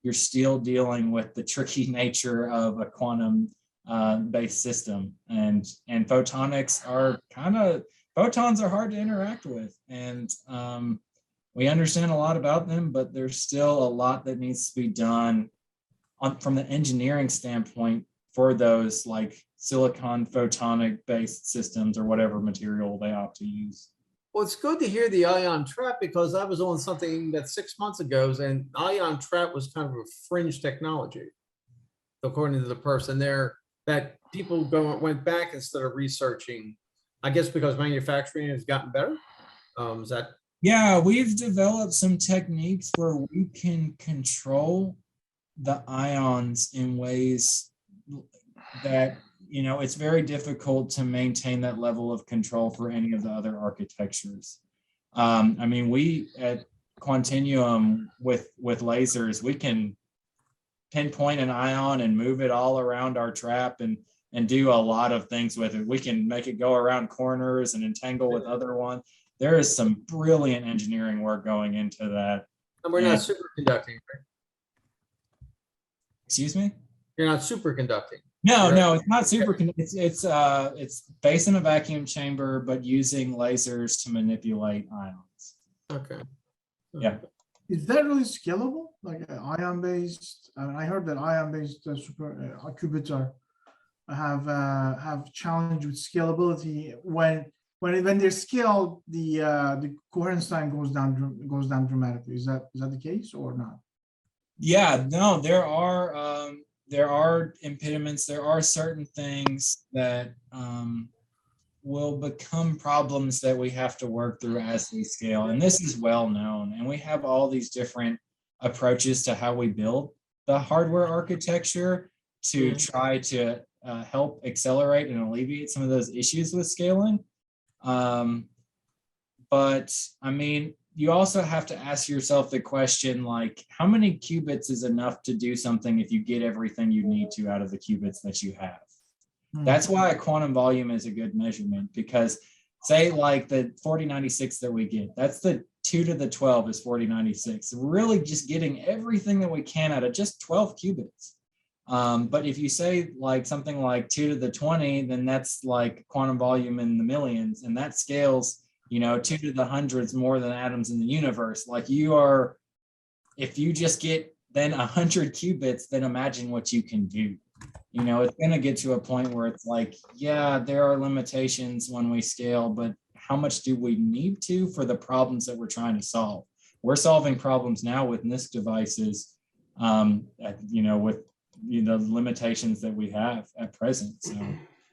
you're still dealing with the tricky nature of a quantum based system, and photonics are photons are hard to interact with, and we understand a lot about them, but there's still a lot that needs to be done from the engineering standpoint for those like silicon photonic based systems or whatever material they opt to use. Well, it's good to hear the ion trap, because I was on something that 6 months ago, and ion trap was kind of a fringe technology, according to the person there, that people went back instead of researching, I guess because manufacturing has gotten better. Is that? Yeah, we've developed some techniques where we can control the ions in ways that, you know, it's very difficult to maintain that level of control for any of the other architectures. I mean, we at Quantinuum with lasers, we can pinpoint an ion and move it all around our trap and do a lot of things with it. We can make it go around corners and entangle with other ones. There is some brilliant engineering work going into that. And we're not superconducting, right? Excuse me? You're not superconducting. No, no, it's not superconducting. It's based in a vacuum chamber, but using lasers to manipulate ions. Okay. Yeah. Is that really scalable? Like ion-based? I mean, I heard that ion-based qubits have challenge with scalability. When they're scaled, the coherence time goes down dramatically. Is that the case or not? Yeah, no, there are impediments. There are certain things that will become problems that we have to work through as we scale. And this is well known. And we have all these different approaches to how we build the hardware architecture to try to help accelerate and alleviate some of those issues with scaling. But I mean, you also have to ask yourself the question, like, how many qubits is enough to do something if you get everything you need to out of the qubits that you have? That's why a quantum volume is a good measurement, because say like the 4096 that we get, that's the 2 to the 12 is 4096. We're really just getting everything that we can out of just 12 qubits. But if you say like something like 2 to the 20, then that's like quantum volume in the millions, and that scales, you know, 2 to the hundreds more than atoms in the universe. Like if you just get then 100 qubits, then imagine what you can do. You know, it's going to get to a point where it's like, yeah, there are limitations when we scale, but how much do we need to for the problems that we're trying to solve? We're solving problems now with NISQ devices, you know, with the limitations that we have at present. So